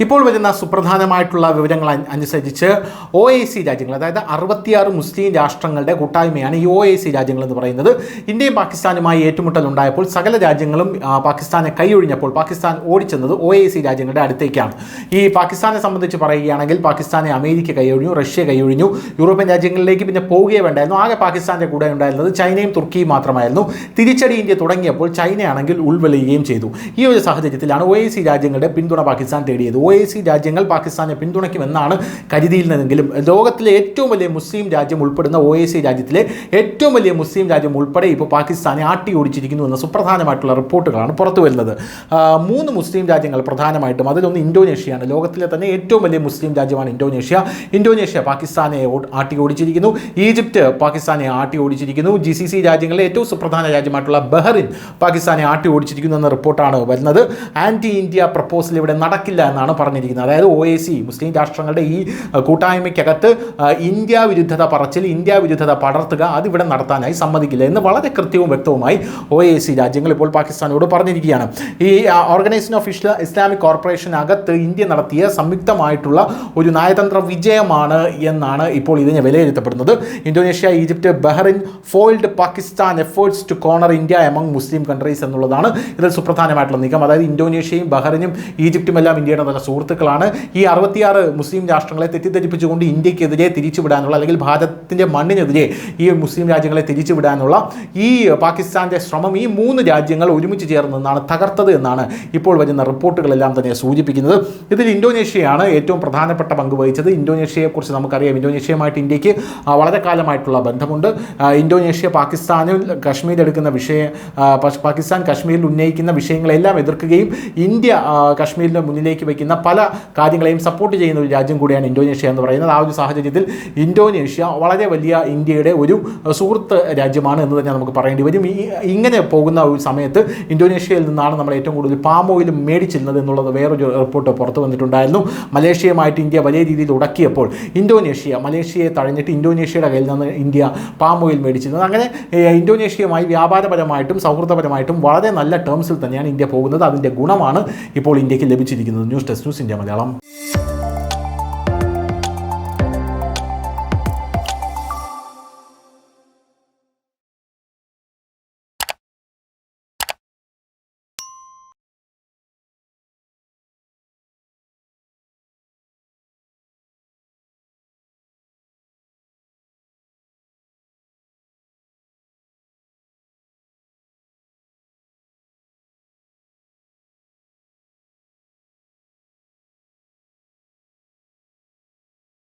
ഇപ്പോൾ വരുന്ന സുപ്രധാനമായിട്ടുള്ള വിവരങ്ങൾ അനുസരിച്ച് OIC രാജ്യങ്ങൾ, അതായത് 66 മുസ്ലിം രാഷ്ട്രങ്ങളുടെ കൂട്ടായ്മയാണ് ഈ OIC രാജ്യങ്ങൾ എന്ന് പറയുന്നത്. ഇന്ത്യയും പാകിസ്ഥാനുമായി ഏറ്റുമുട്ടൽ ഉണ്ടായപ്പോൾ സകല രാജ്യങ്ങളും പാകിസ്ഥാനെ കൈയൊഴിഞ്ഞപ്പോൾ പാകിസ്ഥാൻ ഓടിച്ചെന്നത് OIC രാജ്യങ്ങളുടെ അടുത്തേക്കാണ്. ഈ പാകിസ്ഥാനെ സംബന്ധിച്ച് പറയുകയാണെങ്കിൽ പാകിസ്ഥാനെ അമേരിക്ക കൈയൊഴിഞ്ഞു, റഷ്യ കൈയൊഴിഞ്ഞു, യൂറോപ്യൻ രാജ്യങ്ങളിലേക്ക് പിന്നെ പോവുകയേ വേണ്ടായിരുന്നു. ആകെ പാകിസ്ഥാൻ്റെ കൂടെ ഉണ്ടായിരുന്നത് ചൈനയും തുർക്കിയും മാത്രമായിരുന്നു. തിരിച്ചടി ഇന്ത്യ തുടങ്ങിയപ്പോൾ ചൈനയാണെങ്കിൽ ഉൾവലിയുകയും ചെയ്തു. ഈ ഒരു സാഹചര്യത്തിലാണ് OIC രാജ്യങ്ങളുടെ പിന്തുണ പാകിസ്ഥാൻ തേടിയത്. OIC രാജ്യങ്ങൾ പാകിസ്ഥാനെ പിന്തുണയ്ക്കുമെന്നാണ് കരുതിയിരുന്നതെങ്കിലും ലോകത്തിലെ ഏറ്റവും വലിയ മുസ്ലിം രാജ്യം ഉൾപ്പെടുന്ന OIC രാജ്യത്തിലെ ഏറ്റവും വലിയ മുസ്ലിം രാജ്യം ഉൾപ്പെടെ ഇപ്പോൾ പാകിസ്ഥാനെ ആട്ടി ഓടിച്ചിരിക്കുന്നു എന്ന സുപ്രധാനമായിട്ടുള്ള റിപ്പോർട്ടുകളാണ് പുറത്തു വരുന്നത്. 3 മുസ്ലിം രാജ്യങ്ങൾ പ്രധാനമായിട്ടും, അതിലൊന്ന് ഇന്തോനേഷ്യയാണ്. ലോകത്തിലെ തന്നെ ഏറ്റവും വലിയ മുസ്ലിം രാജ്യമാണ് ഇന്തോനേഷ്യ പാകിസ്ഥാനെ ആട്ടി ഓടിച്ചിരിക്കുന്നു. ഈജിപ്റ്റ് പാകിസ്ഥാനെ ആട്ടി ഓടിച്ചിരിക്കുന്നു. GCC രാജ്യങ്ങളിലെ ഏറ്റവും സുപ്രധാന രാജ്യമായിട്ടുള്ള ബഹ്റിൻ പാകിസ്ഥാനെ ആട്ടി ഓടിച്ചിരിക്കുന്നു എന്ന റിപ്പോർട്ടാണ് വരുന്നത്. ആൻറ്റി ഇന്ത്യ പ്രപ്പോസൽ ഇവിടെ നടക്കില്ല എന്നാണ് പറഞ്ഞിരിക്കുന്നത്. അതായത് OIC മുസ്ലിം രാഷ്ട്രങ്ങളുടെ ഈ കൂട്ടായ്മയ്ക്കകത്ത് ഇന്ത്യ വിരുദ്ധത പറച്ചിൽ, ഇന്ത്യ വിരുദ്ധത പടർത്തുക അതിവിടെ നടത്താനായി സമ്മതിക്കില്ല എന്ന് വളരെ കൃത്യവും വ്യക്തവുമായി OIC രാജ്യങ്ങൾ ഇപ്പോൾ പാകിസ്ഥാനോട് പറഞ്ഞിരിക്കുകയാണ്. ഈ ഓർഗനൈസേഷൻ ഓഫ് ഇസ്ലാമിക് കോർപ്പറേഷനകത്ത് ഇന്ത്യ നടത്തിയ സംയുക്തമായിട്ടുള്ള ഒരു നയതന്ത്ര വിജയമാണ് എന്നാണ് ഇപ്പോൾ ഇതിനെ വിലയിരുത്തപ്പെടുന്നത്. Indonesia, Egypt, Bahrain foiled Pakistan efforts to corner India among Muslim countries എന്നുള്ളതാണ് ഇതിൽ സുപ്രധാനമായിട്ടുള്ള നീക്കം. അതായത് ഇന്തോനേഷ്യയും ബഹ്റിനും ഈജിപ്റ്റും എല്ലാം ഇന്ത്യയുടെ നല്ല സുഹൃത്തുക്കളാണ്. ഈ 66 മുസ്ലിം രാഷ്ട്രങ്ങളെ തെറ്റിദ്ധരിപ്പിച്ചുകൊണ്ട് ഇന്ത്യക്കെതിരെ തിരിച്ചുവിടാനുള്ള, അല്ലെങ്കിൽ ഭാരതത്തിൻ്റെ മണ്ണിനെതിരെ ഈ മുസ്ലിം രാജ്യങ്ങളെ തിരിച്ചുവിടാനുള്ള ഈ പാകിസ്ഥാൻ്റെ ശ്രമം ഈ 3 രാജ്യങ്ങൾ ഒരുമിച്ച് ചേർന്നാണ് തകർത്തത് എന്നാണ് ഇപ്പോൾ വരുന്ന റിപ്പോർട്ടുകളെല്ലാം തന്നെ സൂചിപ്പിക്കുന്നത്. ഇതിൽ ഇന്തോനേഷ്യയാണ് ഏറ്റവും പ്രധാനപ്പെട്ട പങ്ക് വഹിച്ചത്. ഇന്തോനേഷ്യയെക്കുറിച്ച് നമുക്കറിയാം, ഇന്തോനേഷ്യയുമായിട്ട് ഇന്ത്യക്ക് വളരെ കാലമായിട്ടുള്ള ബന്ധമുണ്ട്. ഇന്തോനേഷ്യ പാകിസ്ഥാനിൽ പാകിസ്ഥാൻ കശ്മീരിൽ ഉന്നയിക്കുന്ന വിഷയങ്ങളെല്ലാം എതിർക്കുകയും ഇന്ത്യ കശ്മീരിൻ്റെ മുന്നിലേക്ക് വയ്ക്കുന്ന പല കാര്യങ്ങളെയും സപ്പോർട്ട് ചെയ്യുന്ന ഒരു രാജ്യം കൂടിയാണ് ഇന്തോനേഷ്യ എന്ന് പറയുന്നത്. ആ ഒരു സാഹചര്യത്തിൽ ഇന്തോനേഷ്യ വളരെ വലിയ ഇന്ത്യയുടെ ഒരു സുഹൃത്ത് രാജ്യമാണ് എന്ന് തന്നെ നമുക്ക് പറയേണ്ടി വരും. ഇങ്ങനെ പോകുന്ന ഒരു സമയത്ത് ഇന്തോനേഷ്യയിൽ നിന്നാണ് നമ്മൾ ഏറ്റവും കൂടുതൽ പാം ഓയിൽ മേടിച്ചിരുന്നത് എന്നുള്ളത് വേറൊരു റിപ്പോർട്ട് പുറത്തു വന്നിട്ടുണ്ടായിരുന്നു. മലേഷ്യയുമായിട്ട് ഇന്ത്യ വലിയ രീതിയിൽ ഉടക്കിയപ്പോൾ മലേഷ്യയെ തഴഞ്ഞിട്ട് ഇന്തോനേഷ്യയുടെ കയ്യിൽ നിന്ന് ഇന്ത്യ പാം ഓയിൽ മേടിച്ചിരുന്നത്. അങ്ങനെ ഇന്തോനേഷ്യയുമായി വ്യാപാരപരമായിട്ടും സൗഹൃദപരമായിട്ടും വളരെ നല്ല ടേംസിൽ തന്നെയാണ് ഇന്ത്യ പോകുന്നത്. അതിൻ്റെ ഗുണമാണ് ഇപ്പോൾ ഇന്ത്യക്ക് ലഭിച്ചിരിക്കുന്നത്. News desk news India Malayalam.